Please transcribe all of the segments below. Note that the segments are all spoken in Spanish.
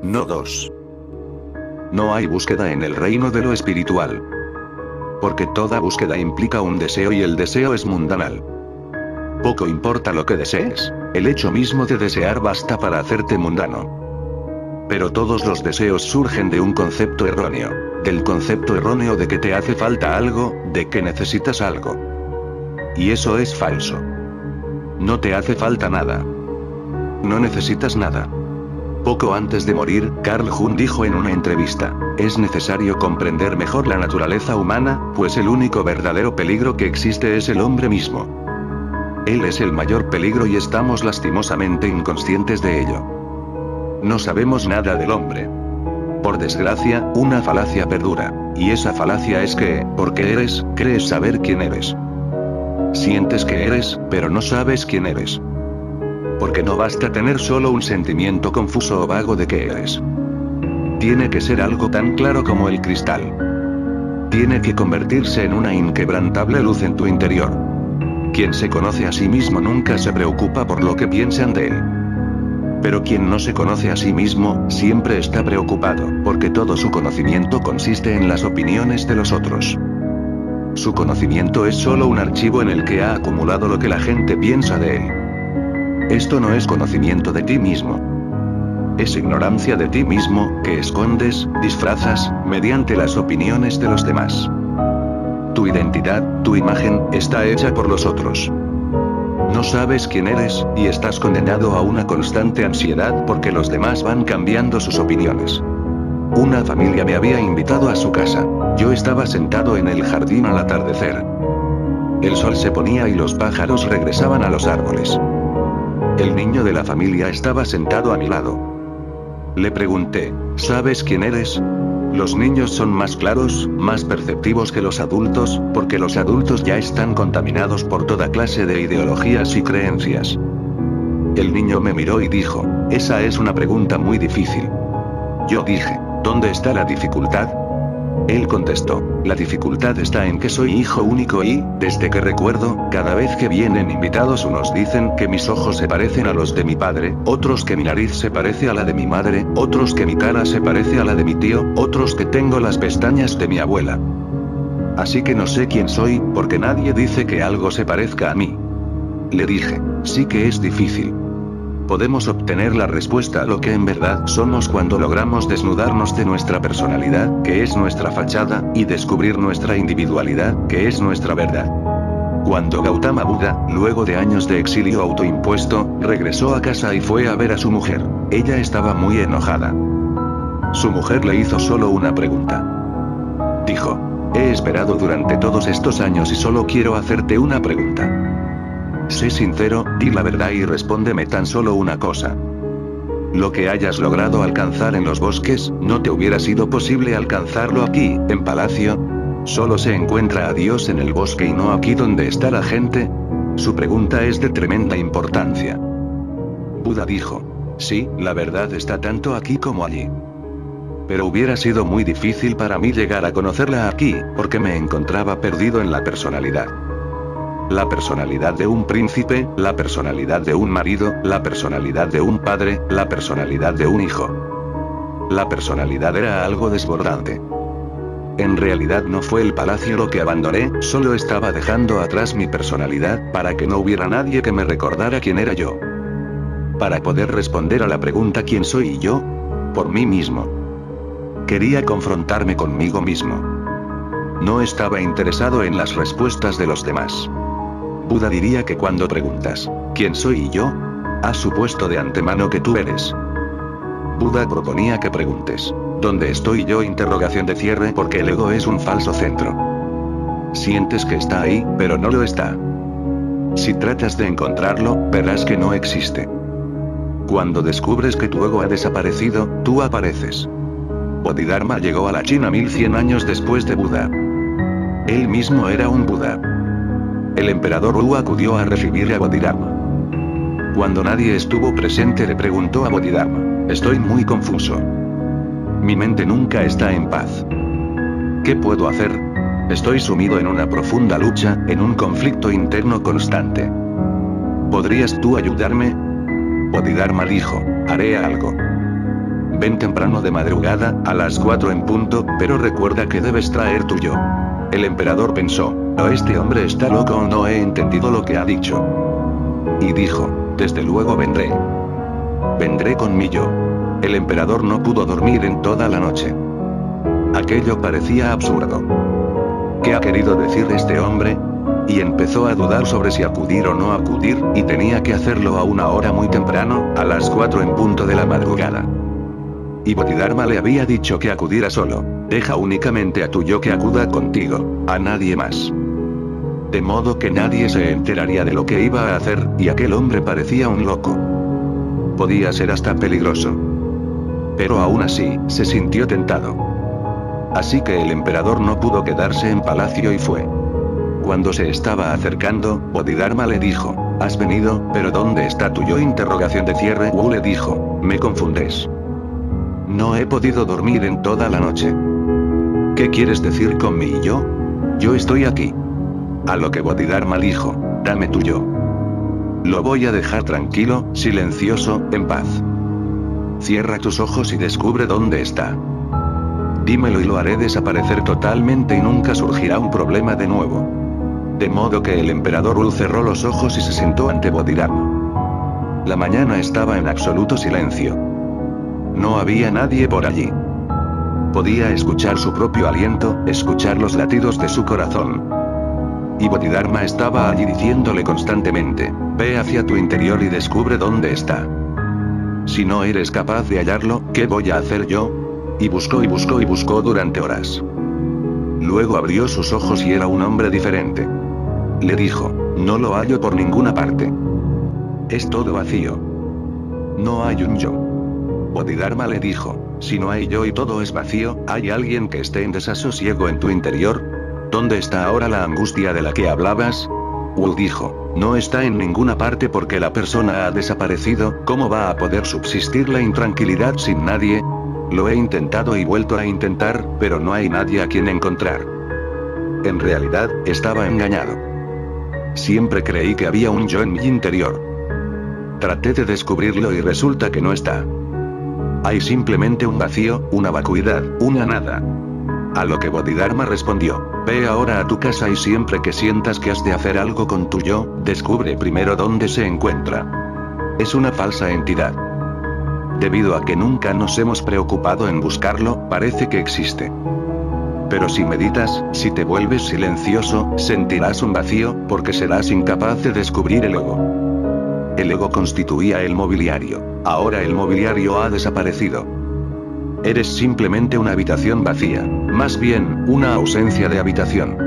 No dos. No hay búsqueda en el reino de lo espiritual. Porque toda búsqueda implica un deseo y el deseo es mundanal. Poco importa lo que desees, el hecho mismo de desear basta para hacerte mundano. Pero todos los deseos surgen de un concepto erróneo, del concepto erróneo de que te hace falta algo, de que necesitas algo. Y eso es falso. No te hace falta nada. No necesitas nada. Poco antes de morir, Carl Jung dijo en una entrevista, es necesario comprender mejor la naturaleza humana, pues el único verdadero peligro que existe es el hombre mismo. Él es el mayor peligro y estamos lastimosamente inconscientes de ello. No sabemos nada del hombre. Por desgracia, una falacia perdura, y esa falacia es que, porque eres, crees saber quién eres. Sientes que eres, pero no sabes quién eres. Porque no basta tener solo un sentimiento confuso o vago de que eres. Tiene que ser algo tan claro como el cristal. Tiene que convertirse en una inquebrantable luz en tu interior. Quien se conoce a sí mismo nunca se preocupa por lo que piensan de él. Pero quien no se conoce a sí mismo, siempre está preocupado, porque todo su conocimiento consiste en las opiniones de los otros. Su conocimiento es solo un archivo en el que ha acumulado lo que la gente piensa de él. Esto no es conocimiento de ti mismo. Es ignorancia de ti mismo, que escondes, disfrazas, mediante las opiniones de los demás. Tu identidad, tu imagen, está hecha por los otros. No sabes quién eres, y estás condenado a una constante ansiedad porque los demás van cambiando sus opiniones. Una familia me había invitado a su casa. Yo estaba sentado en el jardín al atardecer. El sol se ponía y los pájaros regresaban a los árboles. El niño de la familia estaba sentado a mi lado. Le pregunté, ¿sabes quién eres? Los niños son más claros, más perceptivos que los adultos, porque los adultos ya están contaminados por toda clase de ideologías y creencias. El niño me miró y dijo, esa es una pregunta muy difícil. Yo dije, ¿dónde está la dificultad? Él contestó, la dificultad está en que soy hijo único y, desde que recuerdo, cada vez que vienen invitados unos dicen que mis ojos se parecen a los de mi padre, otros que mi nariz se parece a la de mi madre, otros que mi cara se parece a la de mi tío, otros que tengo las pestañas de mi abuela. Así que no sé quién soy, porque nadie dice que algo se parezca a mí. Le dije, sí que es difícil. Podemos obtener la respuesta a lo que en verdad somos cuando logramos desnudarnos de nuestra personalidad, que es nuestra fachada, y descubrir nuestra individualidad, que es nuestra verdad. Cuando Gautama Buda, luego de años de exilio autoimpuesto, regresó a casa y fue a ver a su mujer, ella estaba muy enojada. Su mujer le hizo solo una pregunta. Dijo, he esperado durante todos estos años y solo quiero hacerte una pregunta. Sé sincero, di la verdad y respóndeme tan solo una cosa. Lo que hayas logrado alcanzar en los bosques, ¿no te hubiera sido posible alcanzarlo aquí, en palacio? ¿Solo se encuentra a Dios en el bosque y no aquí donde está la gente? Su pregunta es de tremenda importancia. Buda dijo, sí, la verdad está tanto aquí como allí. Pero hubiera sido muy difícil para mí llegar a conocerla aquí, porque me encontraba perdido en la personalidad. La personalidad de un príncipe, la personalidad de un marido, la personalidad de un padre, la personalidad de un hijo. La personalidad era algo desbordante. En realidad no fue el palacio lo que abandoné, solo estaba dejando atrás mi personalidad, para que no hubiera nadie que me recordara quién era yo. Para poder responder a la pregunta ¿quién soy yo? Por mí mismo. Quería confrontarme conmigo mismo. No estaba interesado en las respuestas de los demás. Buda diría que cuando preguntas, ¿quién soy yo?, has supuesto de antemano que tú eres. Buda proponía que preguntes, ¿dónde estoy yo?, interrogación de cierre, porque el ego es un falso centro. Sientes que está ahí, pero no lo está. Si tratas de encontrarlo, verás que no existe. Cuando descubres que tu ego ha desaparecido, tú apareces. Bodhidharma llegó a la China 1100 años después de Buda. Él mismo era un Buda. El emperador Wu acudió a recibir a Bodhidharma. Cuando nadie estuvo presente le preguntó a Bodhidharma, estoy muy confuso. Mi mente nunca está en paz. ¿Qué puedo hacer? Estoy sumido en una profunda lucha, en un conflicto interno constante. ¿Podrías tú ayudarme? Bodhidharma dijo, haré algo. Ven temprano de madrugada, a las 4 en punto, pero recuerda que debes traer tu yo. El emperador pensó, ¿o este hombre está loco o no he entendido lo que ha dicho? Y dijo, desde luego vendré. Vendré con mi yo. El emperador no pudo dormir en toda la noche. Aquello parecía absurdo. ¿Qué ha querido decir este hombre? Y empezó a dudar sobre si acudir o no acudir, y tenía que hacerlo a una hora muy temprano, a las 4 en punto de la madrugada. Y Bodhidharma le había dicho que acudiera solo. Deja únicamente a tu yo que acuda contigo, a nadie más. De modo que nadie se enteraría de lo que iba a hacer, y aquel hombre parecía un loco. Podía ser hasta peligroso. Pero aún así, se sintió tentado. Así que el emperador no pudo quedarse en palacio y fue. Cuando se estaba acercando, Bodhidharma le dijo, ¿has venido, pero dónde está tu yo? Wu le dijo, me confundes. No he podido dormir en toda la noche. ¿Qué quieres decir con mi yo? Yo estoy aquí. A lo que Bodhidharma dijo, dame tu yo. Lo voy a dejar tranquilo, silencioso, en paz. Cierra tus ojos y descubre dónde está. Dímelo y lo haré desaparecer totalmente y nunca surgirá un problema de nuevo. De modo que el emperador Wu cerró los ojos y se sentó ante Bodhidharma. La mañana estaba en absoluto silencio. No había nadie por allí. Podía escuchar su propio aliento, escuchar los latidos de su corazón. Y Bodhidharma estaba allí diciéndole constantemente, ve hacia tu interior y descubre dónde está. Si no eres capaz de hallarlo, ¿qué voy a hacer yo? Y buscó y buscó y buscó durante horas. Luego abrió sus ojos y era un hombre diferente. Le dijo, no lo hallo por ninguna parte. Es todo vacío. No hay un yo. Bodhidharma le dijo, si no hay yo y todo es vacío, ¿hay alguien que esté en desasosiego en tu interior? ¿Dónde está ahora la angustia de la que hablabas? Wu dijo, no está en ninguna parte porque la persona ha desaparecido, ¿cómo va a poder subsistir la intranquilidad sin nadie? Lo he intentado y vuelto a intentar, pero no hay nadie a quien encontrar. En realidad, estaba engañado. Siempre creí que había un yo en mi interior. Traté de descubrirlo y resulta que no está. Hay simplemente un vacío, una vacuidad, una nada. A lo que Bodhidharma respondió, ve ahora a tu casa y siempre que sientas que has de hacer algo con tu yo, descubre primero dónde se encuentra. Es una falsa entidad. Debido a que nunca nos hemos preocupado en buscarlo, parece que existe. Pero si meditas, si te vuelves silencioso, sentirás un vacío, porque serás incapaz de descubrir el ego. El ego constituía el mobiliario. Ahora el mobiliario ha desaparecido. Eres simplemente una habitación vacía, más bien, una ausencia de habitación.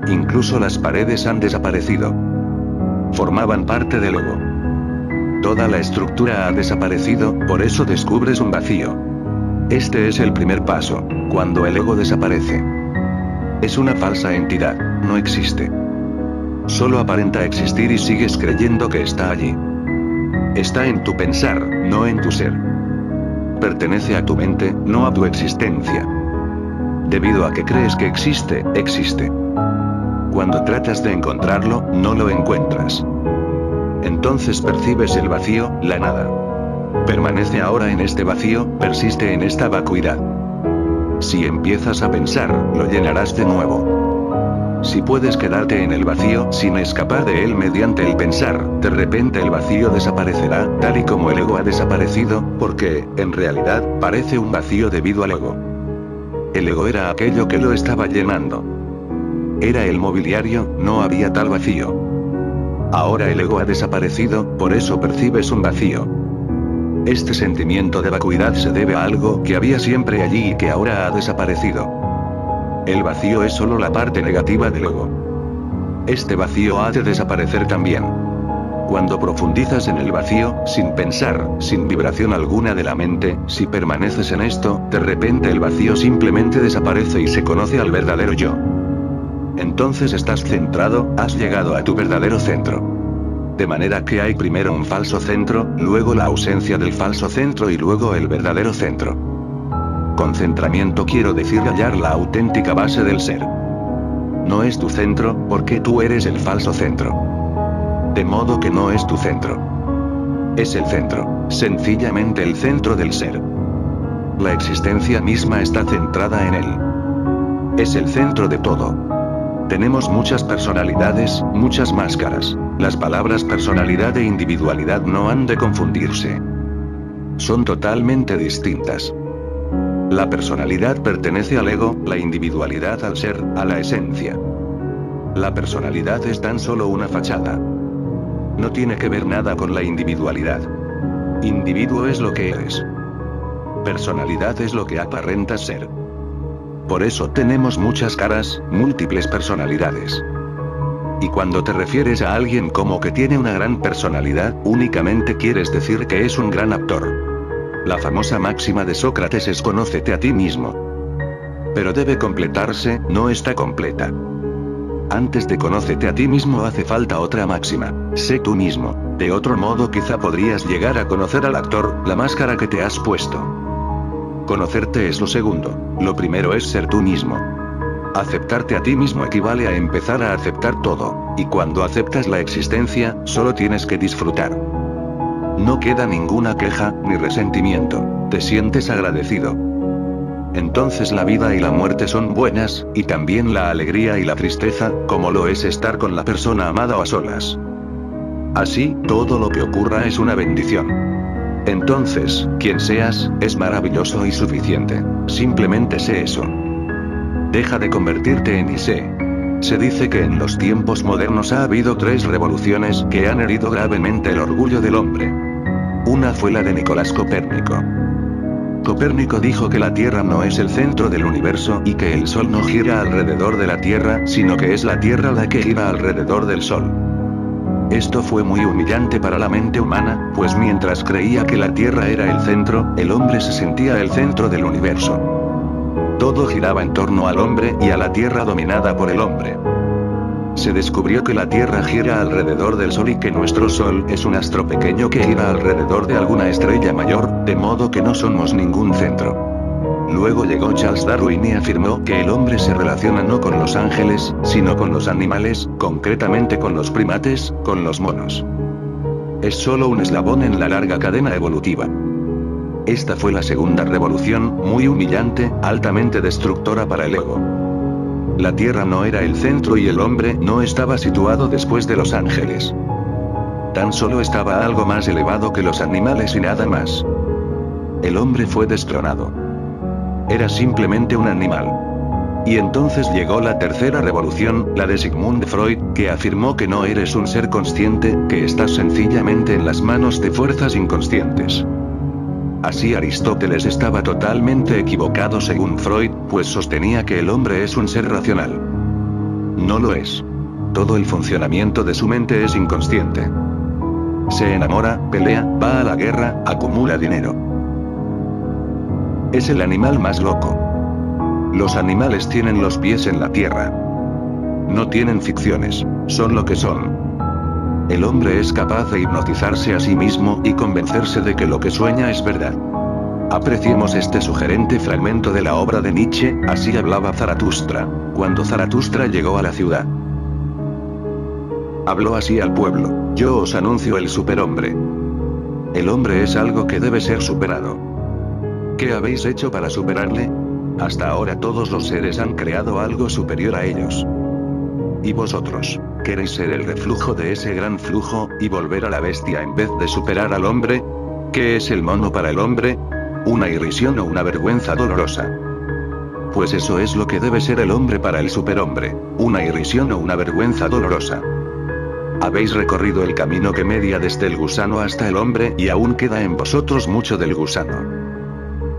Incluso las paredes han desaparecido. Formaban parte del ego. Toda la estructura ha desaparecido, por eso descubres un vacío. Este es el primer paso, cuando el ego desaparece. Es una falsa entidad, no existe. Solo aparenta existir y sigues creyendo que está allí. Está en tu pensar, no en tu ser. Pertenece a tu mente, no a tu existencia. Debido a que crees que existe, existe. Cuando tratas de encontrarlo, no lo encuentras. Entonces percibes el vacío, la nada. Permanece ahora en este vacío, persiste en esta vacuidad. Si empiezas a pensar, lo llenarás de nuevo. Si puedes quedarte en el vacío sin escapar de él mediante el pensar, de repente el vacío desaparecerá, tal y como el ego ha desaparecido, porque, en realidad, parece un vacío debido al ego. El ego era aquello que lo estaba llenando. Era el mobiliario, no había tal vacío. Ahora el ego ha desaparecido, por eso percibes un vacío. Este sentimiento de vacuidad se debe a algo que había siempre allí y que ahora ha desaparecido. El vacío es solo la parte negativa del ego. Este vacío ha de desaparecer también. Cuando profundizas en el vacío, sin pensar, sin vibración alguna de la mente, si permaneces en esto, de repente el vacío simplemente desaparece y se conoce al verdadero yo. Entonces estás centrado, has llegado a tu verdadero centro. De manera que hay primero un falso centro, luego la ausencia del falso centro y luego el verdadero centro. Concentramiento quiero decir hallar la auténtica base del ser. No es tu centro, porque tú eres el falso centro. De modo que no es tu centro. Es el centro, sencillamente el centro del ser. La existencia misma está centrada en él. Es el centro de todo. Tenemos muchas personalidades, muchas máscaras. Las palabras personalidad e individualidad no han de confundirse. Son totalmente distintas. La personalidad pertenece al ego, la individualidad al ser, a la esencia. La personalidad es tan solo una fachada. No tiene que ver nada con la individualidad. Individuo es lo que eres. Personalidad es lo que aparentas ser. Por eso tenemos muchas caras, múltiples personalidades. Y cuando te refieres a alguien como que tiene una gran personalidad, únicamente quieres decir que es un gran actor. La famosa máxima de Sócrates es conócete a ti mismo. Pero debe completarse, no está completa. Antes de conócete a ti mismo hace falta otra máxima, sé tú mismo. De otro modo quizá podrías llegar a conocer al actor, la máscara que te has puesto. Conocerte es lo segundo, lo primero es ser tú mismo. Aceptarte a ti mismo equivale a empezar a aceptar todo, y cuando aceptas la existencia, solo tienes que disfrutar. No queda ninguna queja, ni resentimiento, te sientes agradecido. Entonces la vida y la muerte son buenas, y también la alegría y la tristeza, como lo es estar con la persona amada o a solas. Así, todo lo que ocurra es una bendición. Entonces, quien seas, es maravilloso y suficiente. Simplemente sé eso. Deja de convertirte en sé. Se dice que en los tiempos modernos ha habido 3 revoluciones que han herido gravemente el orgullo del hombre. Una fue la de Nicolás Copérnico. Copérnico dijo que la Tierra no es el centro del universo y que el Sol no gira alrededor de la Tierra, sino que es la Tierra la que gira alrededor del Sol. Esto fue muy humillante para la mente humana, pues mientras creía que la Tierra era el centro, el hombre se sentía el centro del universo. Todo giraba en torno al hombre y a la Tierra dominada por el hombre. Se descubrió que la Tierra gira alrededor del Sol y que nuestro Sol es un astro pequeño que gira alrededor de alguna estrella mayor, de modo que no somos ningún centro. Luego llegó Charles Darwin y afirmó que el hombre se relaciona no con los ángeles, sino con los animales, concretamente con los primates, con los monos. Es solo un eslabón en la larga cadena evolutiva. Esta fue la segunda revolución, muy humillante, altamente destructora para el ego. La Tierra no era el centro y el hombre no estaba situado después de los ángeles. Tan solo estaba algo más elevado que los animales y nada más. El hombre fue destronado. Era simplemente un animal. Y entonces llegó la tercera revolución, la de Sigmund Freud, que afirmó que no eres un ser consciente, que estás sencillamente en las manos de fuerzas inconscientes. Así Aristóteles estaba totalmente equivocado según Freud, pues sostenía que el hombre es un ser racional. No lo es. Todo el funcionamiento de su mente es inconsciente. Se enamora, pelea, va a la guerra, acumula dinero. Es el animal más loco. Los animales tienen los pies en la tierra. No tienen ficciones, son lo que son. El hombre es capaz de hipnotizarse a sí mismo y convencerse de que lo que sueña es verdad. Apreciemos este sugerente fragmento de la obra de Nietzsche, así hablaba Zaratustra, cuando Zaratustra llegó a la ciudad. Habló así al pueblo: yo os anuncio el superhombre. El hombre es algo que debe ser superado. ¿Qué habéis hecho para superarle? Hasta ahora todos los seres han creado algo superior a ellos. ¿Y vosotros? ¿Queréis ser el reflujo de ese gran flujo, y volver a la bestia en vez de superar al hombre? ¿Qué es el mono para el hombre? ¿Una irrisión o una vergüenza dolorosa? Pues eso es lo que debe ser el hombre para el superhombre, una irrisión o una vergüenza dolorosa. Habéis recorrido el camino que media desde el gusano hasta el hombre y aún queda en vosotros mucho del gusano.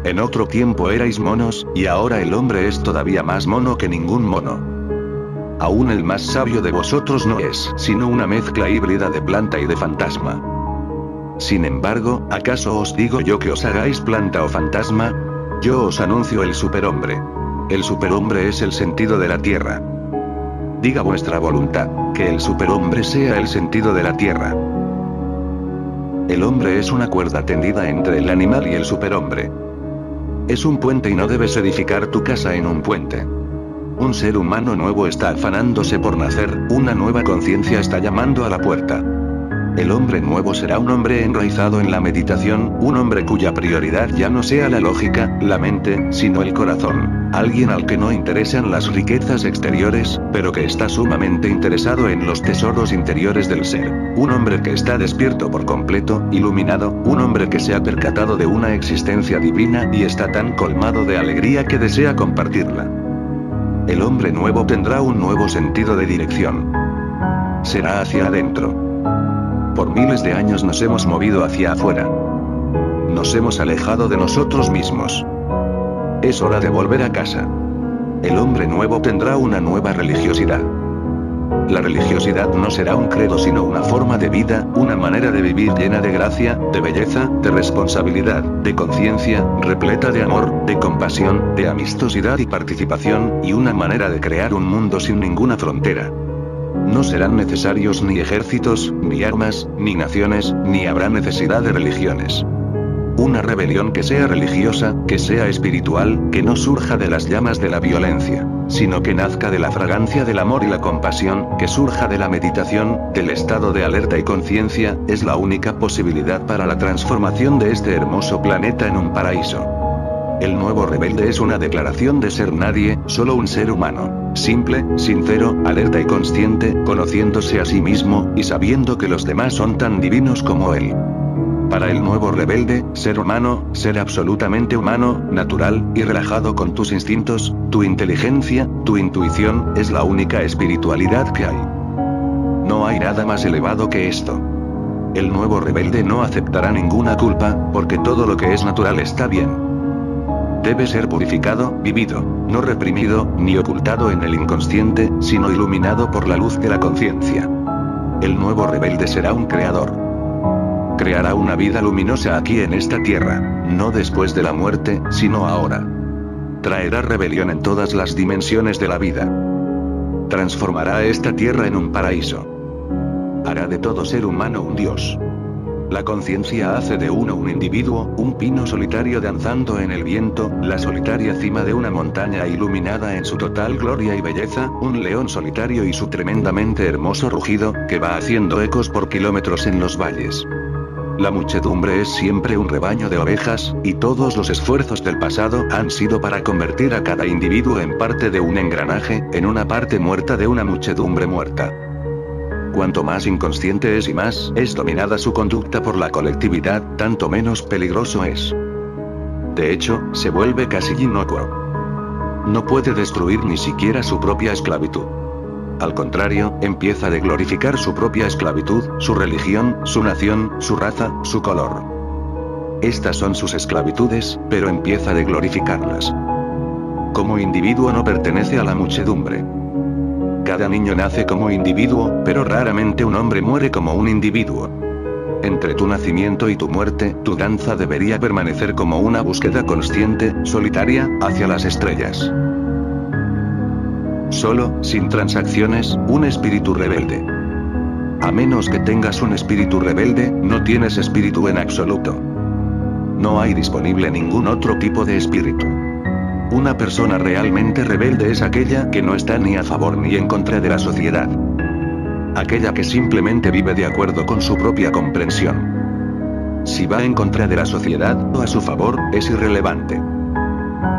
En otro tiempo erais monos, y ahora el hombre es todavía más mono que ningún mono. Aún el más sabio de vosotros no es sino una mezcla híbrida de planta y de fantasma. Sin embargo, ¿acaso os digo yo que os hagáis planta o fantasma? Yo os anuncio el superhombre. El superhombre es el sentido de la tierra. Diga vuestra voluntad, que el superhombre sea el sentido de la tierra. El hombre es una cuerda tendida entre el animal y el superhombre. Es un puente y no debes edificar tu casa en un puente. Un ser humano nuevo está afanándose por nacer, una nueva conciencia está llamando a la puerta. El hombre nuevo será un hombre enraizado en la meditación, un hombre cuya prioridad ya no sea la lógica, la mente, sino el corazón. Alguien al que no interesan las riquezas exteriores, pero que está sumamente interesado en los tesoros interiores del ser. Un hombre que está despierto por completo, iluminado, un hombre que se ha percatado de una existencia divina y está tan colmado de alegría que desea compartirla. El hombre nuevo tendrá un nuevo sentido de dirección. Será hacia adentro. Por miles de años nos hemos movido hacia afuera. Nos hemos alejado de nosotros mismos. Es hora de volver a casa. El hombre nuevo tendrá una nueva religiosidad. La religiosidad no será un credo sino una forma de vida, una manera de vivir llena de gracia, de belleza, de responsabilidad, de conciencia, repleta de amor, de compasión, de amistosidad y participación, y una manera de crear un mundo sin ninguna frontera. No serán necesarios ni ejércitos, ni armas, ni naciones, ni habrá necesidad de religiones. Una rebelión que sea religiosa, que sea espiritual, que no surja de las llamas de la violencia, sino que nazca de la fragancia del amor y la compasión, que surja de la meditación, del estado de alerta y conciencia, es la única posibilidad para la transformación de este hermoso planeta en un paraíso. El nuevo rebelde es una declaración de ser nadie, solo un ser humano, simple, sincero, alerta y consciente, conociéndose a sí mismo, y sabiendo que los demás son tan divinos como él. Para el nuevo rebelde, ser humano, ser absolutamente humano, natural, y relajado con tus instintos, tu inteligencia, tu intuición, es la única espiritualidad que hay. No hay nada más elevado que esto. El nuevo rebelde no aceptará ninguna culpa, porque todo lo que es natural está bien. Debe ser purificado, vivido, no reprimido, ni ocultado en el inconsciente, sino iluminado por la luz de la conciencia. El nuevo rebelde será un creador. Creará una vida luminosa aquí en esta tierra, no después de la muerte, sino ahora. Traerá rebelión en todas las dimensiones de la vida. Transformará esta tierra en un paraíso. Hará de todo ser humano un dios. La conciencia hace de uno un individuo, un pino solitario danzando en el viento, la solitaria cima de una montaña iluminada en su total gloria y belleza, un león solitario y su tremendamente hermoso rugido, que va haciendo ecos por kilómetros en los valles. La muchedumbre es siempre un rebaño de ovejas, y todos los esfuerzos del pasado han sido para convertir a cada individuo en parte de un engranaje, en una parte muerta de una muchedumbre muerta. Cuanto más inconsciente es y más es dominada su conducta por la colectividad, tanto menos peligroso es. De hecho, se vuelve casi inocuo. No puede destruir ni siquiera su propia esclavitud. Al contrario, empieza a glorificar su propia esclavitud, su religión, su nación, su raza, su color. Estas son sus esclavitudes, pero empieza a glorificarlas. Como individuo no pertenece a la muchedumbre. Cada niño nace como individuo, pero raramente un hombre muere como un individuo. Entre tu nacimiento y tu muerte, tu danza debería permanecer como una búsqueda consciente, solitaria, hacia las estrellas. Solo, sin transacciones, un espíritu rebelde. A menos que tengas un espíritu rebelde, no tienes espíritu en absoluto. No hay disponible ningún otro tipo de espíritu. Una persona realmente rebelde es aquella que no está ni a favor ni en contra de la sociedad. Aquella que simplemente vive de acuerdo con su propia comprensión. Si va en contra de la sociedad o a su favor, es irrelevante.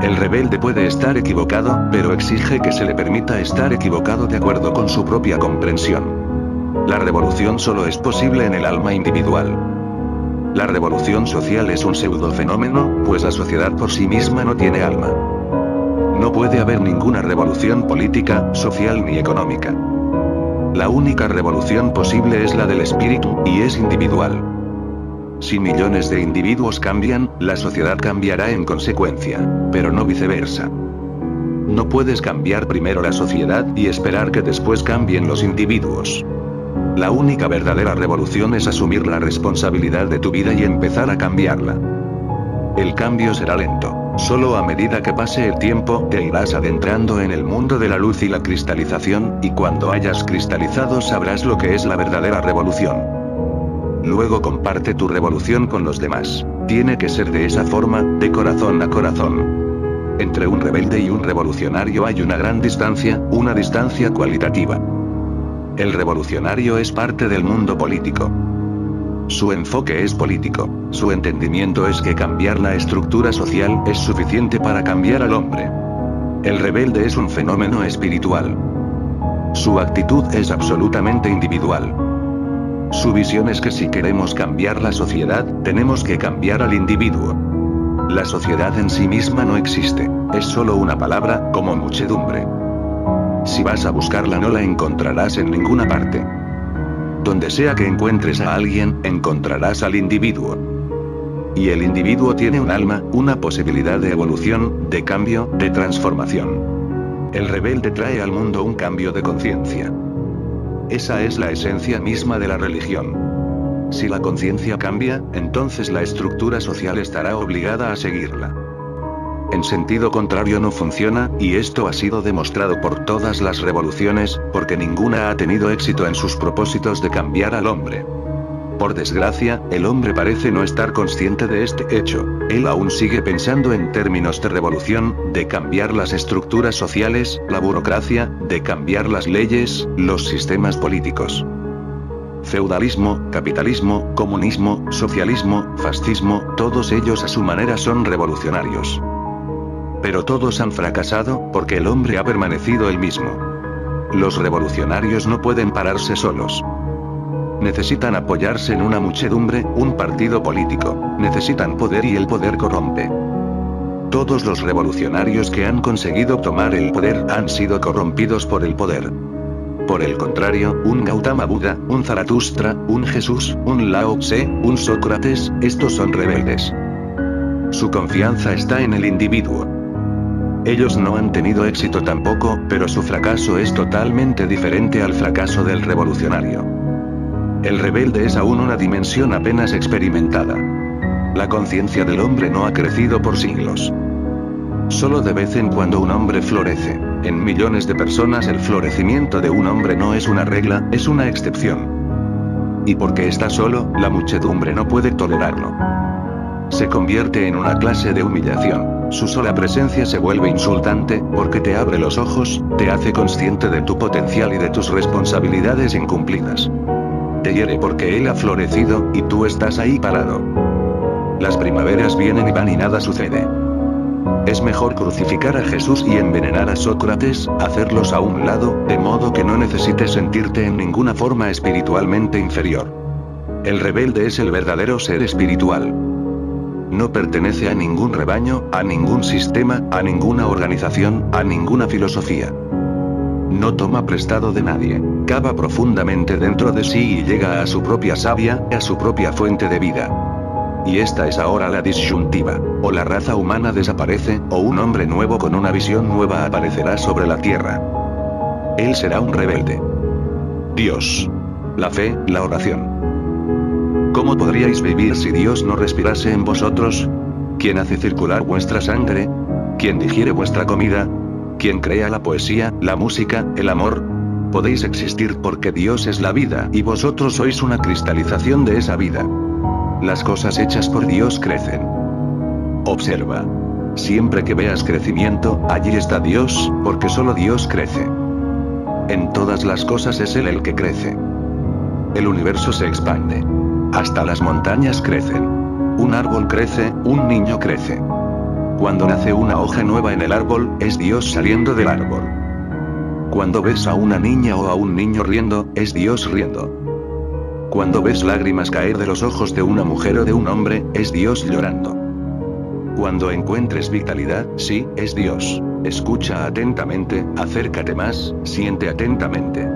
El rebelde puede estar equivocado, pero exige que se le permita estar equivocado de acuerdo con su propia comprensión. La revolución solo es posible en el alma individual. La revolución social es un pseudofenómeno, pues la sociedad por sí misma no tiene alma. No puede haber ninguna revolución política, social ni económica. La única revolución posible es la del espíritu, y es individual. Si millones de individuos cambian, la sociedad cambiará en consecuencia, pero no viceversa. No puedes cambiar primero la sociedad y esperar que después cambien los individuos. La única verdadera revolución es asumir la responsabilidad de tu vida y empezar a cambiarla. El cambio será lento. Solo a medida que pase el tiempo te irás adentrando en el mundo de la luz y la cristalización, y cuando hayas cristalizado sabrás lo que es la verdadera revolución. Luego comparte tu revolución con los demás. Tiene que ser de esa forma, de corazón a corazón. Entre un rebelde y un revolucionario hay una gran distancia, una distancia cualitativa. El revolucionario es parte del mundo político. Su enfoque es político. Su entendimiento es que cambiar la estructura social es suficiente para cambiar al hombre. El rebelde es un fenómeno espiritual. Su actitud es absolutamente individual. Su visión es que si queremos cambiar la sociedad, tenemos que cambiar al individuo. La sociedad en sí misma no existe, es solo una palabra, como muchedumbre. Si vas a buscarla no la encontrarás en ninguna parte. Donde sea que encuentres a alguien, encontrarás al individuo. Y el individuo tiene un alma, una posibilidad de evolución, de cambio, de transformación. El rebelde trae al mundo un cambio de conciencia. Esa es la esencia misma de la religión. Si la conciencia cambia, entonces la estructura social estará obligada a seguirla. En sentido contrario no funciona, y esto ha sido demostrado por todas las revoluciones, porque ninguna ha tenido éxito en sus propósitos de cambiar al hombre. Por desgracia, el hombre parece no estar consciente de este hecho. Él aún sigue pensando en términos de revolución, de cambiar las estructuras sociales, la burocracia, de cambiar las leyes, los sistemas políticos. Feudalismo, capitalismo, comunismo, socialismo, fascismo, todos ellos a su manera son revolucionarios. Pero todos han fracasado, porque el hombre ha permanecido el mismo. Los revolucionarios no pueden pararse solos. Necesitan apoyarse en una muchedumbre, un partido político. Necesitan poder y el poder corrompe. Todos los revolucionarios que han conseguido tomar el poder han sido corrompidos por el poder. Por el contrario, un Gautama Buda, un Zaratustra, un Jesús, un Lao Tse, un Sócrates, estos son rebeldes. Su confianza está en el individuo. Ellos no han tenido éxito tampoco, pero su fracaso es totalmente diferente al fracaso del revolucionario. El rebelde es aún una dimensión apenas experimentada. La conciencia del hombre no ha crecido por siglos. Solo de vez en cuando un hombre florece. En millones de personas el florecimiento de un hombre no es una regla, es una excepción. Y porque está solo, la muchedumbre no puede tolerarlo. Se convierte en una clase de humillación. Su sola presencia se vuelve insultante, porque te abre los ojos, te hace consciente de tu potencial y de tus responsabilidades incumplidas. Te hiere porque él ha florecido, y tú estás ahí parado. Las primaveras vienen y van y nada sucede. Es mejor crucificar a Jesús y envenenar a Sócrates, hacerlos a un lado, de modo que no necesites sentirte en ninguna forma espiritualmente inferior. El rebelde es el verdadero ser espiritual. No pertenece a ningún rebaño, a ningún sistema, a ninguna organización, a ninguna filosofía. No toma prestado de nadie. Cava profundamente dentro de sí y llega a su propia savia, a su propia fuente de vida. Y esta es ahora la disyuntiva. O la raza humana desaparece, o un hombre nuevo con una visión nueva aparecerá sobre la tierra. Él será un rebelde. Dios. La fe, la oración. ¿Cómo podríais vivir si Dios no respirase en vosotros? ¿Quién hace circular vuestra sangre? ¿Quién digiere vuestra comida? ¿Quién crea la poesía, la música, el amor? Podéis existir porque Dios es la vida y vosotros sois una cristalización de esa vida. Las cosas hechas por Dios crecen. Observa. Siempre que veas crecimiento, allí está Dios, porque solo Dios crece. En todas las cosas es Él el que crece. El universo se expande. Hasta las montañas crecen. Un árbol crece, un niño crece. Cuando nace una hoja nueva en el árbol, es Dios saliendo del árbol. Cuando ves a una niña o a un niño riendo, es Dios riendo. Cuando ves lágrimas caer de los ojos de una mujer o de un hombre, es Dios llorando. Cuando encuentres vitalidad, sí, es Dios. Escucha atentamente, acércate más, siente atentamente.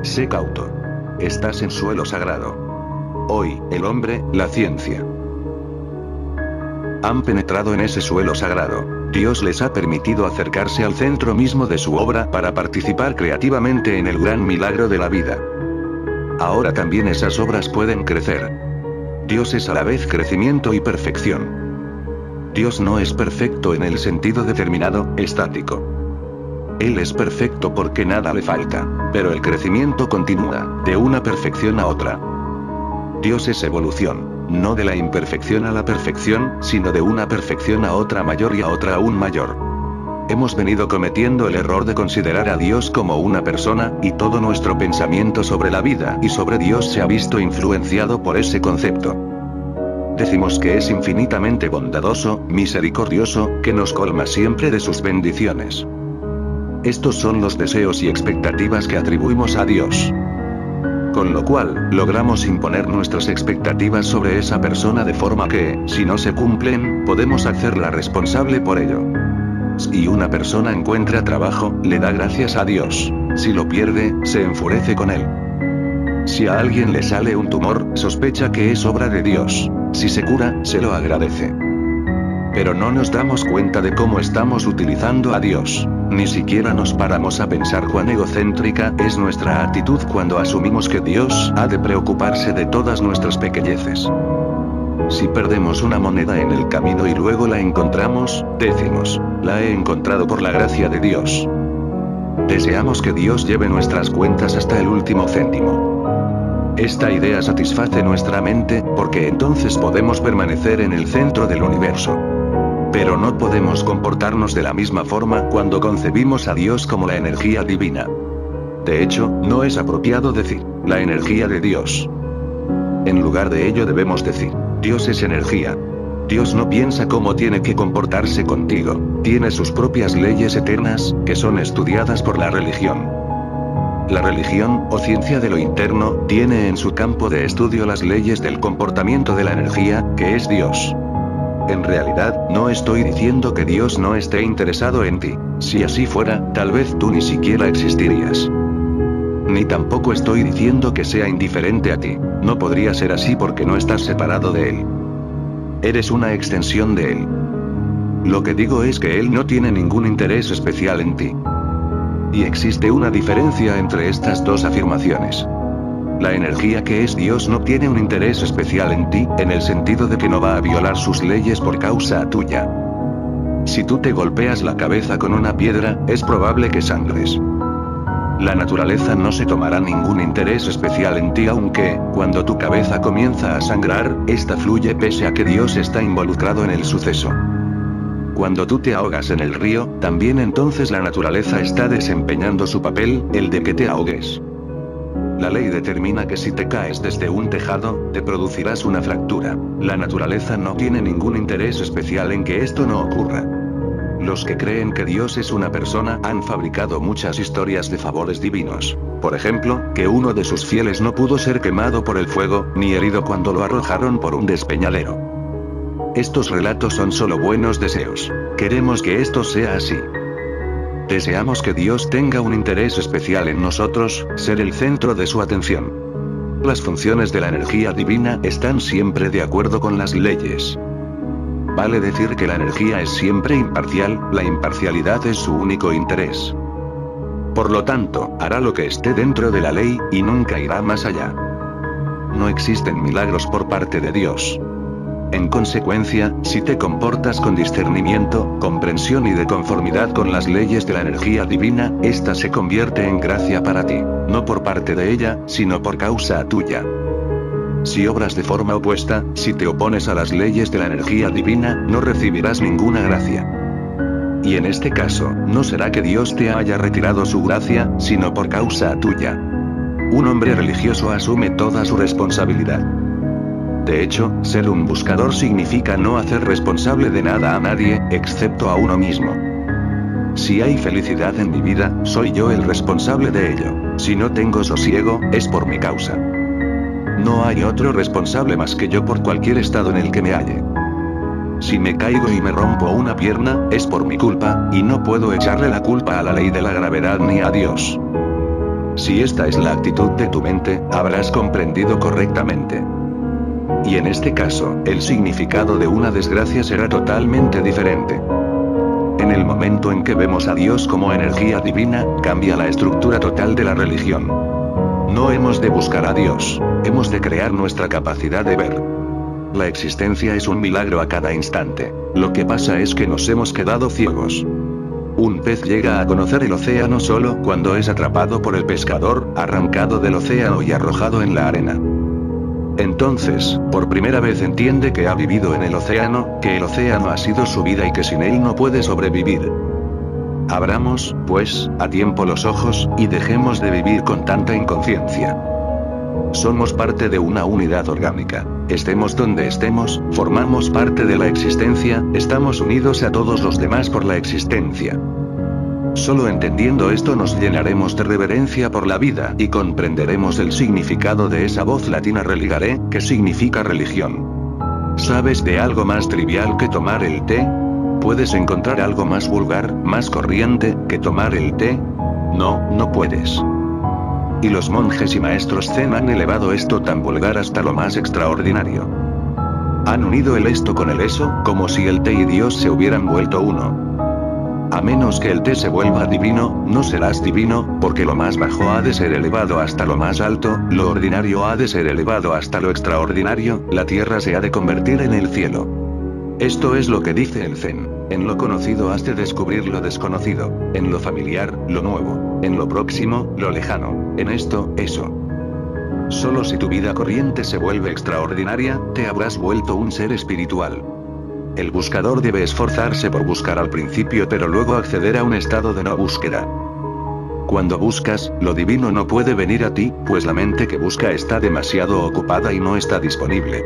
Sé cauto. Estás en suelo sagrado. Hoy, el hombre, la ciencia, han penetrado en ese suelo sagrado. Dios les ha permitido acercarse al centro mismo de su obra para participar creativamente en el gran milagro de la vida. Ahora también esas obras pueden crecer. Dios es a la vez crecimiento y perfección. Dios no es perfecto en el sentido determinado, estático. Él es perfecto porque nada le falta, pero el crecimiento continúa, de una perfección a otra. Dios es evolución, no de la imperfección a la perfección, sino de una perfección a otra mayor y a otra aún mayor. Hemos venido cometiendo el error de considerar a Dios como una persona, y todo nuestro pensamiento sobre la vida y sobre Dios se ha visto influenciado por ese concepto. Decimos que es infinitamente bondadoso, misericordioso, que nos colma siempre de sus bendiciones. Estos son los deseos y expectativas que atribuimos a Dios. Con lo cual, logramos imponer nuestras expectativas sobre esa persona de forma que, si no se cumplen, podemos hacerla responsable por ello. Si una persona encuentra trabajo, le da gracias a Dios. Si lo pierde, se enfurece con él. Si a alguien le sale un tumor, sospecha que es obra de Dios. Si se cura, se lo agradece. Pero no nos damos cuenta de cómo estamos utilizando a Dios. Ni siquiera nos paramos a pensar cuán egocéntrica es nuestra actitud cuando asumimos que Dios ha de preocuparse de todas nuestras pequeñeces. Si perdemos una moneda en el camino y luego la encontramos, decimos, la he encontrado por la gracia de Dios. Deseamos que Dios lleve nuestras cuentas hasta el último céntimo. Esta idea satisface nuestra mente, porque entonces podemos permanecer en el centro del universo. Pero no podemos comportarnos de la misma forma cuando concebimos a Dios como la energía divina. De hecho, no es apropiado decir, la energía de Dios. En lugar de ello debemos decir, Dios es energía. Dios no piensa cómo tiene que comportarse contigo, tiene sus propias leyes eternas, que son estudiadas por la religión. La religión, o ciencia de lo interno, tiene en su campo de estudio las leyes del comportamiento de la energía, que es Dios. En realidad, no estoy diciendo que Dios no esté interesado en ti. Si así fuera, tal vez tú ni siquiera existirías. Ni tampoco estoy diciendo que sea indiferente a ti. No podría ser así porque no estás separado de Él. Eres una extensión de Él. Lo que digo es que Él no tiene ningún interés especial en ti. Y existe una diferencia entre estas dos afirmaciones. La energía que es Dios no tiene un interés especial en ti, en el sentido de que no va a violar sus leyes por causa tuya. Si tú te golpeas la cabeza con una piedra, es probable que sangres. La naturaleza no se tomará ningún interés especial en ti, aunque, cuando tu cabeza comienza a sangrar, esta fluye pese a que Dios está involucrado en el suceso. Cuando tú te ahogas en el río, también entonces la naturaleza está desempeñando su papel, el de que te ahogues. La ley determina que si te caes desde un tejado, te producirás una fractura. La naturaleza no tiene ningún interés especial en que esto no ocurra. Los que creen que Dios es una persona han fabricado muchas historias de favores divinos. Por ejemplo, que uno de sus fieles no pudo ser quemado por el fuego, ni herido cuando lo arrojaron por un despeñadero. Estos relatos son solo buenos deseos. Queremos que esto sea así. Deseamos que Dios tenga un interés especial en nosotros, ser el centro de su atención. Las funciones de la energía divina están siempre de acuerdo con las leyes. Vale decir que la energía es siempre imparcial, la imparcialidad es su único interés. Por lo tanto, hará lo que esté dentro de la ley, y nunca irá más allá. No existen milagros por parte de Dios. En consecuencia, si te comportas con discernimiento, comprensión y de conformidad con las leyes de la energía divina, esta se convierte en gracia para ti, no por parte de ella, sino por causa tuya. Si obras de forma opuesta, si te opones a las leyes de la energía divina, no recibirás ninguna gracia. Y en este caso, no será que Dios te haya retirado su gracia, sino por causa tuya. Un hombre religioso asume toda su responsabilidad. De hecho, ser un buscador significa no hacer responsable de nada a nadie, excepto a uno mismo. Si hay felicidad en mi vida, soy yo el responsable de ello. Si no tengo sosiego, es por mi causa. No hay otro responsable más que yo por cualquier estado en el que me halle. Si me caigo y me rompo una pierna, es por mi culpa, y no puedo echarle la culpa a la ley de la gravedad ni a Dios. Si esta es la actitud de tu mente, habrás comprendido correctamente. Y en este caso, el significado de una desgracia será totalmente diferente. En el momento en que vemos a Dios como energía divina, cambia la estructura total de la religión. No hemos de buscar a Dios, hemos de crear nuestra capacidad de ver. La existencia es un milagro a cada instante. Lo que pasa es que nos hemos quedado ciegos. Un pez llega a conocer el océano solo cuando es atrapado por el pescador, arrancado del océano y arrojado en la arena. Entonces, por primera vez entiende que ha vivido en el océano, que el océano ha sido su vida y que sin él no puede sobrevivir. Abramos, pues, a tiempo los ojos, y dejemos de vivir con tanta inconsciencia. Somos parte de una unidad orgánica. Estemos donde estemos, formamos parte de la existencia, estamos unidos a todos los demás por la existencia. Solo entendiendo esto nos llenaremos de reverencia por la vida y comprenderemos el significado de esa voz latina religare, que significa religión. ¿Sabes de algo más trivial que tomar el té? ¿Puedes encontrar algo más vulgar, más corriente, que tomar el té? No, no puedes. Y los monjes y maestros zen han elevado esto tan vulgar hasta lo más extraordinario. Han unido el esto con el eso, como si el té y Dios se hubieran vuelto uno. A menos que el té se vuelva divino, no serás divino, porque lo más bajo ha de ser elevado hasta lo más alto, lo ordinario ha de ser elevado hasta lo extraordinario, la tierra se ha de convertir en el cielo. Esto es lo que dice el Zen. En lo conocido has de descubrir lo desconocido, en lo familiar, lo nuevo, en lo próximo, lo lejano, en esto, eso. Solo si tu vida corriente se vuelve extraordinaria, te habrás vuelto un ser espiritual. El buscador debe esforzarse por buscar al principio pero luego acceder a un estado de no búsqueda. Cuando buscas, lo divino no puede venir a ti, pues la mente que busca está demasiado ocupada y no está disponible.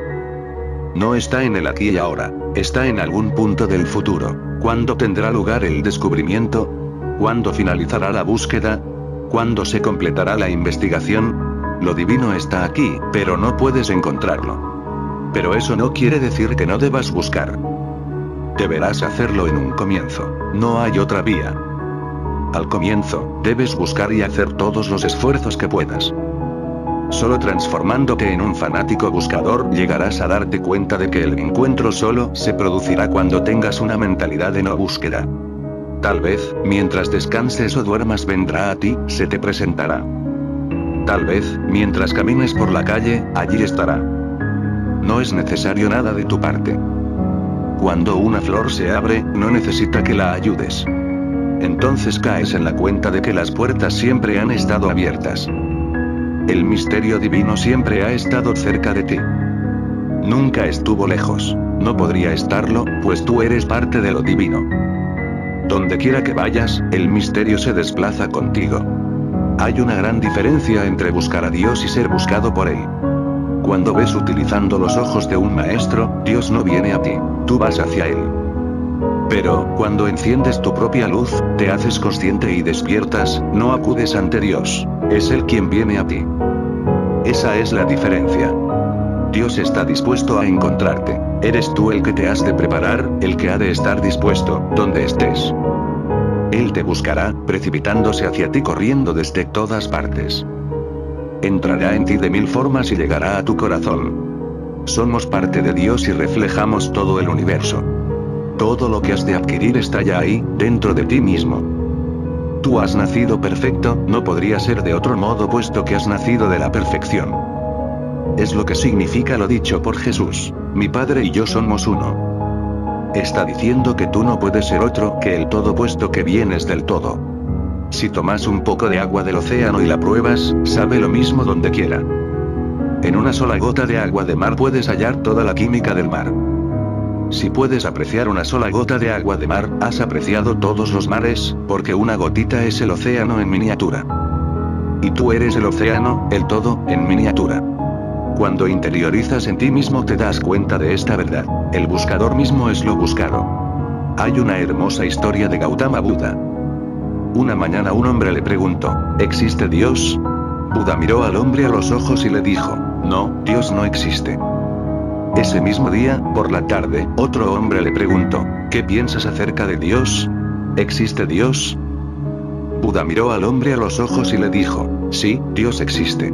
No está en el aquí y ahora, está en algún punto del futuro. ¿Cuándo tendrá lugar el descubrimiento? ¿Cuándo finalizará la búsqueda? ¿Cuándo se completará la investigación? Lo divino está aquí, pero no puedes encontrarlo. Pero eso no quiere decir que no debas buscar. Deberás hacerlo en un comienzo, no hay otra vía. Al comienzo, debes buscar y hacer todos los esfuerzos que puedas. Solo transformándote en un fanático buscador llegarás a darte cuenta de que el encuentro solo se producirá cuando tengas una mentalidad de no búsqueda. Tal vez, mientras descanses o duermas vendrá a ti, se te presentará. Tal vez, mientras camines por la calle, allí estará. No es necesario nada de tu parte. Cuando una flor se abre, no necesita que la ayudes. Entonces caes en la cuenta de que las puertas siempre han estado abiertas. El misterio divino siempre ha estado cerca de ti. Nunca estuvo lejos. No podría estarlo, pues tú eres parte de lo divino. Donde quiera que vayas, el misterio se desplaza contigo. Hay una gran diferencia entre buscar a Dios y ser buscado por Él. Cuando ves utilizando los ojos de un maestro, Dios no viene a ti, tú vas hacia Él. Pero, cuando enciendes tu propia luz, te haces consciente y despiertas, no acudes ante Dios, es Él quien viene a ti. Esa es la diferencia. Dios está dispuesto a encontrarte, eres tú el que te has de preparar, el que ha de estar dispuesto, donde estés. Él te buscará, precipitándose hacia ti corriendo desde todas partes. Entrará en ti de mil formas y llegará a tu corazón. Somos parte de Dios y reflejamos todo el universo. Todo lo que has de adquirir está ya ahí, dentro de ti mismo. Tú has nacido perfecto, no podría ser de otro modo puesto que has nacido de la perfección. Es lo que significa lo dicho por Jesús, mi Padre y yo somos uno. Está diciendo que tú no puedes ser otro que el todo puesto que vienes del todo. Si tomas un poco de agua del océano y la pruebas, sabe lo mismo donde quiera. En una sola gota de agua de mar puedes hallar toda la química del mar. Si puedes apreciar una sola gota de agua de mar, has apreciado todos los mares, porque una gotita es el océano en miniatura. Y tú eres el océano, el todo, en miniatura. Cuando interiorizas en ti mismo te das cuenta de esta verdad, el buscador mismo es lo buscado. Hay una hermosa historia de Gautama Buda. Una mañana un hombre le preguntó, ¿existe Dios? Buda miró al hombre a los ojos y le dijo, no, Dios no existe. Ese mismo día, por la tarde, otro hombre le preguntó, ¿qué piensas acerca de Dios? ¿Existe Dios? Buda miró al hombre a los ojos y le dijo, sí, Dios existe.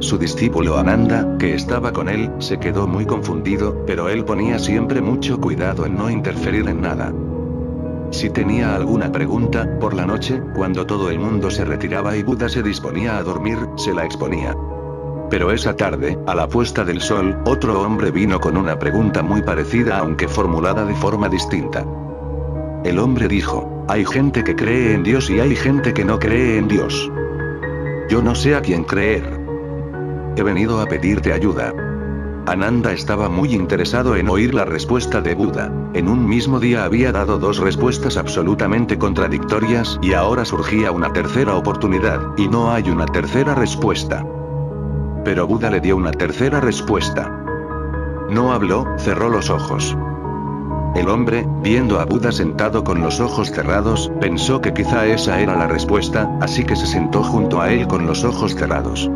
Su discípulo Ananda, que estaba con él, se quedó muy confundido, pero él ponía siempre mucho cuidado en no interferir en nada. Si tenía alguna pregunta, por la noche, cuando todo el mundo se retiraba y Buda se disponía a dormir, se la exponía. Pero esa tarde, a la puesta del sol, otro hombre vino con una pregunta muy parecida aunque formulada de forma distinta. El hombre dijo, hay gente que cree en Dios y hay gente que no cree en Dios. Yo no sé a quién creer. He venido a pedirte ayuda. Ananda estaba muy interesado en oír la respuesta de Buda. En un mismo día había dado dos respuestas absolutamente contradictorias y ahora surgía una tercera oportunidad, y no hay una tercera respuesta. Pero Buda le dio una tercera respuesta. No habló, cerró los ojos. El hombre, viendo a Buda sentado con los ojos cerrados, pensó que quizá esa era la respuesta, así que se sentó junto a él con los ojos cerrados.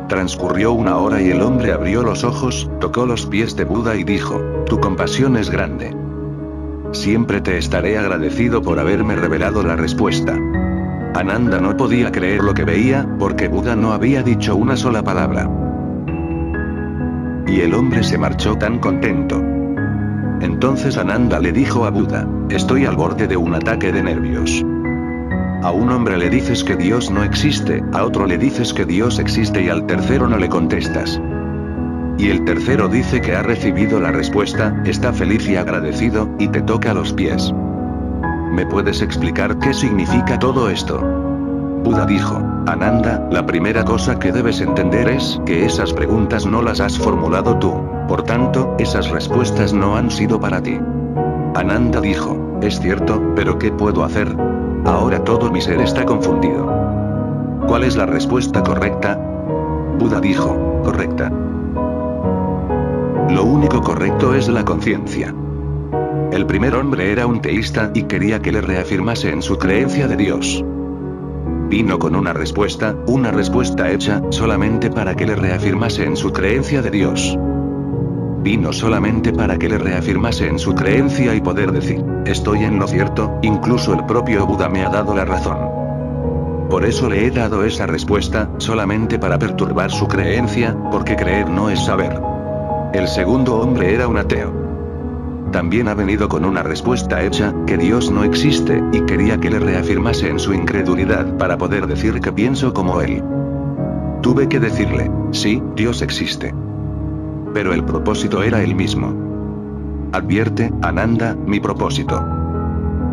Transcurrió una hora y el hombre abrió los ojos, tocó los pies de Buda y dijo: «Tu compasión es grande. Siempre te estaré agradecido por haberme revelado la respuesta». Ananda no podía creer lo que veía, porque Buda no había dicho una sola palabra. Y el hombre se marchó tan contento. Entonces Ananda le dijo a Buda: «Estoy al borde de un ataque de nervios. A un hombre le dices que Dios no existe, a otro le dices que Dios existe y al tercero no le contestas. Y el tercero dice que ha recibido la respuesta, está feliz y agradecido, y te toca los pies. ¿Me puedes explicar qué significa todo esto?». Buda dijo: «Ananda, la primera cosa que debes entender es que esas preguntas no las has formulado tú. Por tanto, esas respuestas no han sido para ti». Ananda dijo: «Es cierto, pero ¿qué puedo hacer? Ahora todo mi ser está confundido. ¿Cuál es la respuesta correcta?». Buda dijo: «Correcta. Lo único correcto es la conciencia». El primer hombre era un teísta y quería que le reafirmase en su creencia de Dios. Vino con una respuesta hecha solamente para que le reafirmase en su creencia de Dios. Vino solamente para que le reafirmase en su creencia y poder decir: «Estoy en lo cierto, incluso el propio Buda me ha dado la razón». Por eso le he dado esa respuesta, solamente para perturbar su creencia, porque creer no es saber. El segundo hombre era un ateo. También ha venido con una respuesta hecha, que Dios no existe, y quería que le reafirmase en su incredulidad para poder decir que pienso como él. Tuve que decirle: «Sí, Dios existe». Pero el propósito era el mismo. Advierte, Ananda, mi propósito.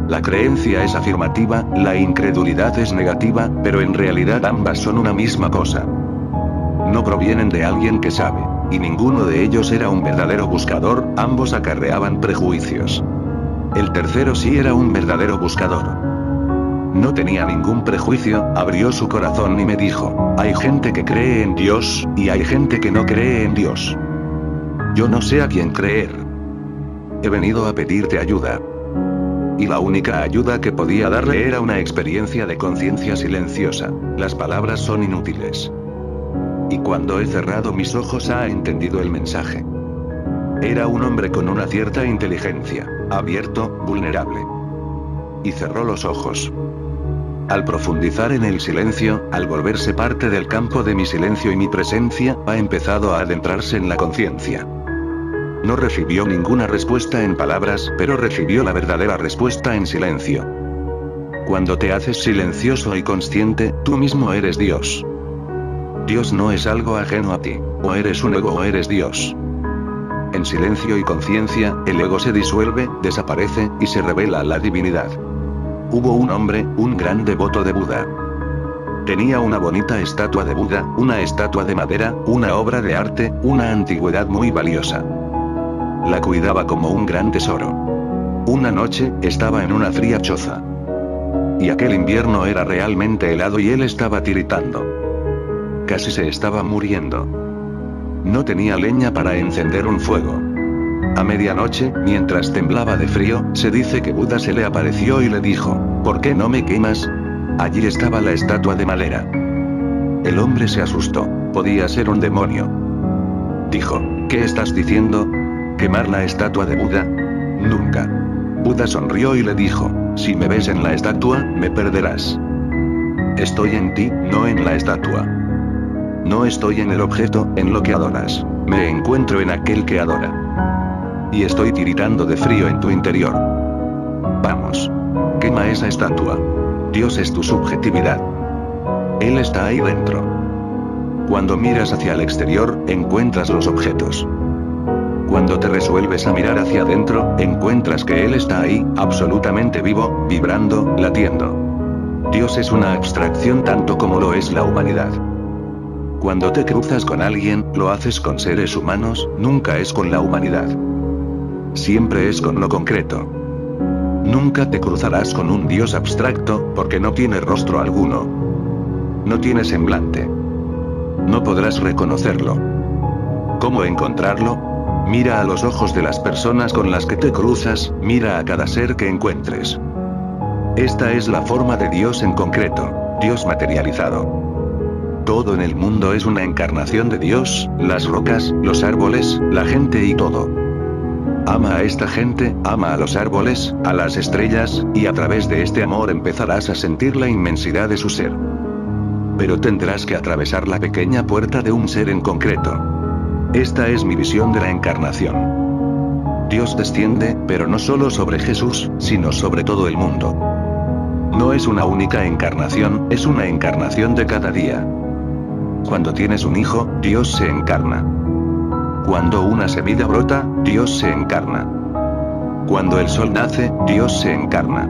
La creencia es afirmativa, la incredulidad es negativa, pero en realidad ambas son una misma cosa. No provienen de alguien que sabe. Y ninguno de ellos era un verdadero buscador, ambos acarreaban prejuicios. El tercero sí era un verdadero buscador. No tenía ningún prejuicio, abrió su corazón y me dijo: «Hay gente que cree en Dios, y hay gente que no cree en Dios. Yo no sé a quién creer. He venido a pedirte ayuda». Y la única ayuda que podía darle era una experiencia de conciencia silenciosa. Las palabras son inútiles. Y cuando he cerrado mis ojos ha entendido el mensaje. Era un hombre con una cierta inteligencia, abierto, vulnerable. Y cerró los ojos. Al profundizar en el silencio, al volverse parte del campo de mi silencio y mi presencia, ha empezado a adentrarse en la conciencia. No recibió ninguna respuesta en palabras, pero recibió la verdadera respuesta en silencio. Cuando te haces silencioso y consciente, tú mismo eres Dios. Dios no es algo ajeno a ti. O eres un ego o eres Dios. En silencio y conciencia, el ego se disuelve, desaparece, y se revela la divinidad. Hubo un hombre, un gran devoto de Buda. Tenía una bonita estatua de Buda, una estatua de madera, una obra de arte, una antigüedad muy valiosa. La cuidaba como un gran tesoro. Una noche, estaba en una fría choza. Y aquel invierno era realmente helado y él estaba tiritando. Casi se estaba muriendo. No tenía leña para encender un fuego. A medianoche, mientras temblaba de frío, se dice que Buda se le apareció y le dijo: «¿Por qué no me quemas?». Allí estaba la estatua de madera. El hombre se asustó. Podía ser un demonio. Dijo: «¿Qué estás diciendo? ¿Quemar la estatua de Buda? Nunca». Buda sonrió y le dijo: «Si me ves en la estatua, me perderás. Estoy en ti, no en la estatua. No estoy en el objeto, en lo que adoras. Me encuentro en aquel que adora. Y estoy tiritando de frío en tu interior. Vamos. Quema esa estatua. Dios es tu subjetividad. Él está ahí dentro. Cuando miras hacia el exterior, encuentras los objetos. Cuando te resuelves a mirar hacia adentro, encuentras que Él está ahí, absolutamente vivo, vibrando, latiendo. Dios es una abstracción tanto como lo es la humanidad. Cuando te cruzas con alguien, lo haces con seres humanos, nunca es con la humanidad. Siempre es con lo concreto. Nunca te cruzarás con un Dios abstracto, porque no tiene rostro alguno. No tiene semblante. No podrás reconocerlo. ¿Cómo encontrarlo? Mira a los ojos de las personas con las que te cruzas, mira a cada ser que encuentres. Esta es la forma de Dios en concreto, Dios materializado. Todo en el mundo es una encarnación de Dios, las rocas, los árboles, la gente y todo. Ama a esta gente, ama a los árboles, a las estrellas, y a través de este amor empezarás a sentir la inmensidad de su ser. Pero tendrás que atravesar la pequeña puerta de un ser en concreto. Esta es mi visión de la encarnación. Dios desciende, pero no solo sobre Jesús, sino sobre todo el mundo. No es una única encarnación, es una encarnación de cada día. Cuando tienes un hijo, Dios se encarna. Cuando una semilla brota, Dios se encarna. Cuando el sol nace, Dios se encarna.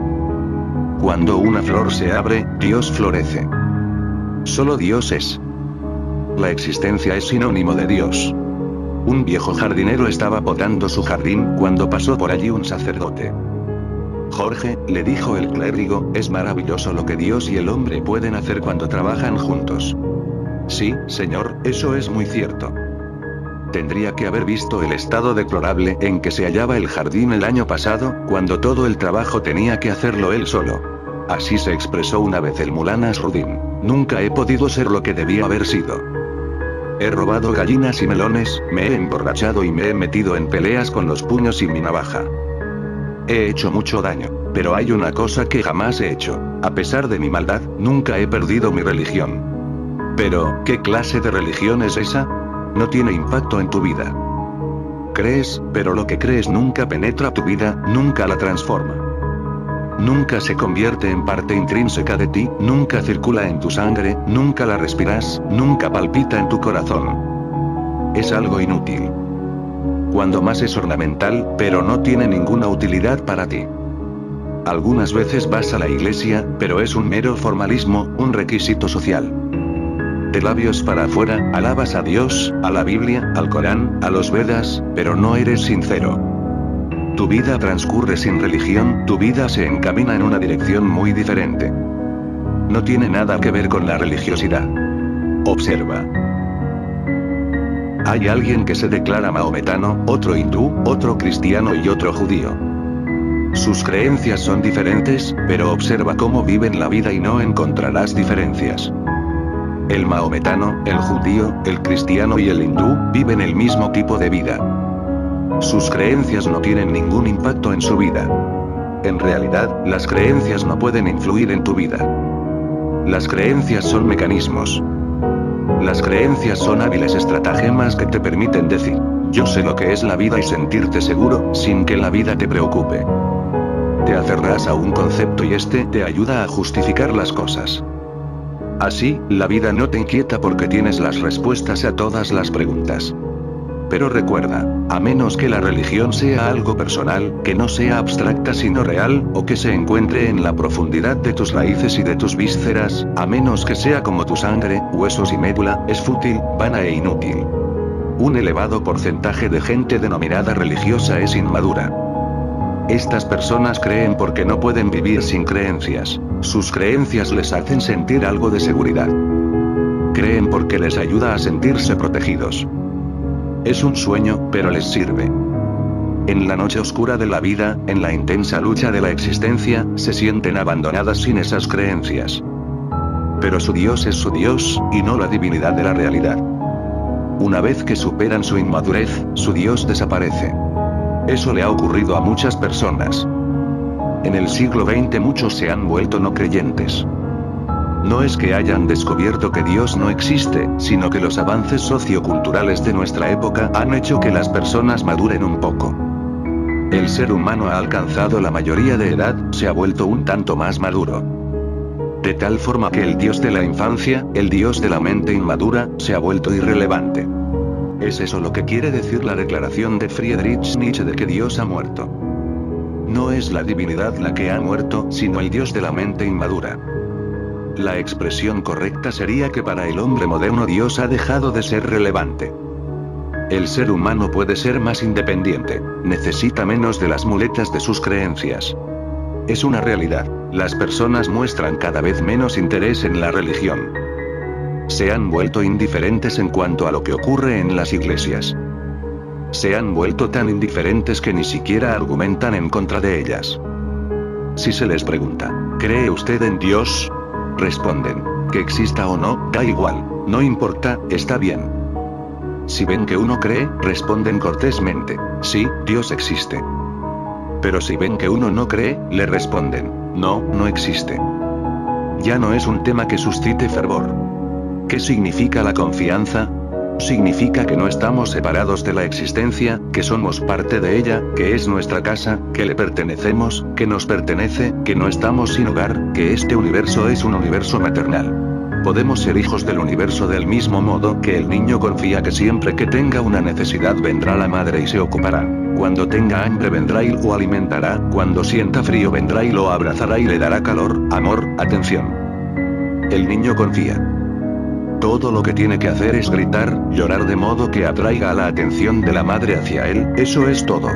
Cuando una flor se abre, Dios florece. Solo Dios es. La existencia es sinónimo de Dios. Un viejo jardinero estaba podando su jardín cuando pasó por allí un sacerdote. Jorge, le dijo el clérigo, es maravilloso lo que Dios y el hombre pueden hacer cuando trabajan juntos. Sí, señor, eso es muy cierto. Tendría que haber visto el estado deplorable en que se hallaba el jardín el año pasado, cuando todo el trabajo tenía que hacerlo él solo. Así se expresó una vez el Mulán Nasruddin. Nunca he podido ser lo que debía haber sido. He robado gallinas y melones, me he emborrachado y me he metido en peleas con los puños y mi navaja. He hecho mucho daño, pero hay una cosa que jamás he hecho. A pesar de mi maldad, nunca he perdido mi religión. Pero, ¿qué clase de religión es esa? No tiene impacto en tu vida. Crees, pero lo que crees nunca penetra tu vida, nunca la transforma. Nunca se convierte en parte intrínseca de ti, nunca circula en tu sangre, nunca la respiras, nunca palpita en tu corazón. Es algo inútil. Cuando más es ornamental, pero no tiene ninguna utilidad para ti. Algunas veces vas a la iglesia, pero es un mero formalismo, un requisito social. De labios para afuera, alabas a Dios, a la Biblia, al Corán, a los Vedas, pero no eres sincero. Tu vida transcurre sin religión, tu vida se encamina en una dirección muy diferente. No tiene nada que ver con la religiosidad. Observa. Hay alguien que se declara maometano, otro hindú, otro cristiano y otro judío. Sus creencias son diferentes, pero observa cómo viven la vida y no encontrarás diferencias. El maometano, el judío, el cristiano y el hindú, viven el mismo tipo de vida. Sus creencias no tienen ningún impacto en su vida. En realidad, las creencias no pueden influir en tu vida. Las creencias son mecanismos. Las creencias son hábiles estratagemas que te permiten decir, yo sé lo que es la vida y sentirte seguro, sin que la vida te preocupe. Te aferras a un concepto y este te ayuda a justificar las cosas. Así, la vida no te inquieta porque tienes las respuestas a todas las preguntas. Pero recuerda, a menos que la religión sea algo personal, que no sea abstracta sino real, o que se encuentre en la profundidad de tus raíces y de tus vísceras, a menos que sea como tu sangre, huesos y médula, es fútil, vana e inútil. Un elevado porcentaje de gente denominada religiosa es inmadura. Estas personas creen porque no pueden vivir sin creencias. Sus creencias les hacen sentir algo de seguridad. Creen porque les ayuda a sentirse protegidos. Es un sueño, pero les sirve. En la noche oscura de la vida, en la intensa lucha de la existencia, se sienten abandonadas sin esas creencias. Pero su Dios es su Dios, y no la divinidad de la realidad. Una vez que superan su inmadurez, su Dios desaparece. Eso le ha ocurrido a muchas personas. En el siglo XX muchos se han vuelto no creyentes. No es que hayan descubierto que Dios no existe, sino que los avances socioculturales de nuestra época han hecho que las personas maduren un poco. El ser humano ha alcanzado la mayoría de edad, se ha vuelto un tanto más maduro. De tal forma que el Dios de la infancia, el Dios de la mente inmadura, se ha vuelto irrelevante. ¿Es eso lo que quiere decir la declaración de Friedrich Nietzsche de que Dios ha muerto? No es la divinidad la que ha muerto, sino el Dios de la mente inmadura. La expresión correcta sería que para el hombre moderno Dios ha dejado de ser relevante. El ser humano puede ser más independiente, necesita menos de las muletas de sus creencias. Es una realidad, las personas muestran cada vez menos interés en la religión. Se han vuelto indiferentes en cuanto a lo que ocurre en las iglesias. Se han vuelto tan indiferentes que ni siquiera argumentan en contra de ellas. Si se les pregunta, ¿cree usted en Dios? Responden, que exista o no, da igual, no importa, está bien. Si ven que uno cree, responden cortésmente, sí, Dios existe. Pero si ven que uno no cree, le responden, no, no existe. Ya no es un tema que suscite fervor. ¿Qué significa la confianza? Significa que no estamos separados de la existencia, que somos parte de ella, que es nuestra casa, que le pertenecemos, que nos pertenece, que no estamos sin hogar, que este universo es un universo maternal. Podemos ser hijos del universo del mismo modo que el niño confía que siempre que tenga una necesidad vendrá la madre y se ocupará. Cuando tenga hambre vendrá y lo alimentará, cuando sienta frío vendrá y lo abrazará y le dará calor, amor, atención. El niño confía. Todo lo que tiene que hacer es gritar, llorar de modo que atraiga la atención de la madre hacia él, eso es todo.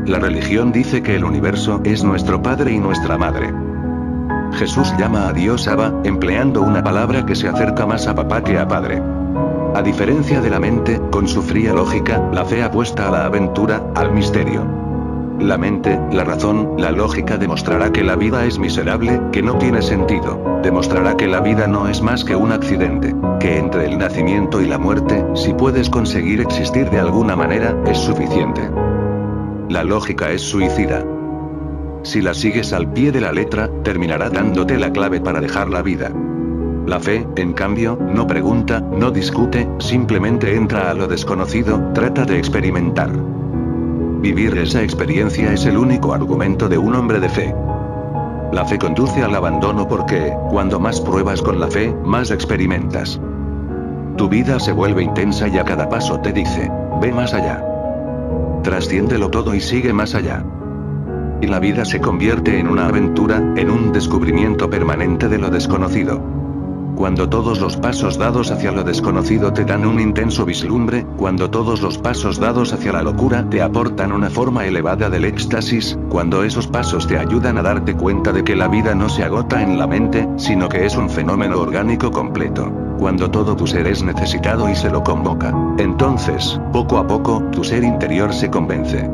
La religión dice que el universo es nuestro padre y nuestra madre. Jesús llama a Dios Abba, empleando una palabra que se acerca más a papá que a padre. A diferencia de la mente, con su fría lógica, la fe apuesta a la aventura, al misterio. La mente, la razón, la lógica demostrará que la vida es miserable, que no tiene sentido, demostrará que la vida no es más que un accidente, que entre el nacimiento y la muerte, si puedes conseguir existir de alguna manera, es suficiente. La lógica es suicida. Si la sigues al pie de la letra, terminará dándote la clave para dejar la vida. La fe, en cambio, no pregunta, no discute, simplemente entra a lo desconocido, trata de experimentar. Vivir esa experiencia es el único argumento de un hombre de fe. La fe conduce al abandono porque, cuando más pruebas con la fe, más experimentas. Tu vida se vuelve intensa y a cada paso te dice, ve más allá. Trasciéndelo todo y sigue más allá. Y la vida se convierte en una aventura, en un descubrimiento permanente de lo desconocido. Cuando todos los pasos dados hacia lo desconocido te dan un intenso vislumbre, cuando todos los pasos dados hacia la locura te aportan una forma elevada del éxtasis, cuando esos pasos te ayudan a darte cuenta de que la vida no se agota en la mente, sino que es un fenómeno orgánico completo. Cuando todo tu ser es necesitado y se lo convoca. Entonces, poco a poco, tu ser interior se convence.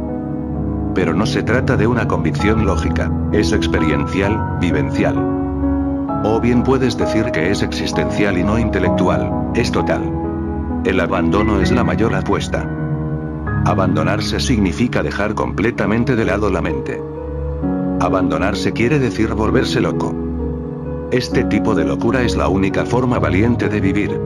Pero no se trata de una convicción lógica, es experiencial, vivencial. O bien puedes decir que es existencial y no intelectual, es total. El abandono es la mayor apuesta. Abandonarse significa dejar completamente de lado la mente. Abandonarse quiere decir volverse loco. Este tipo de locura es la única forma valiente de vivir.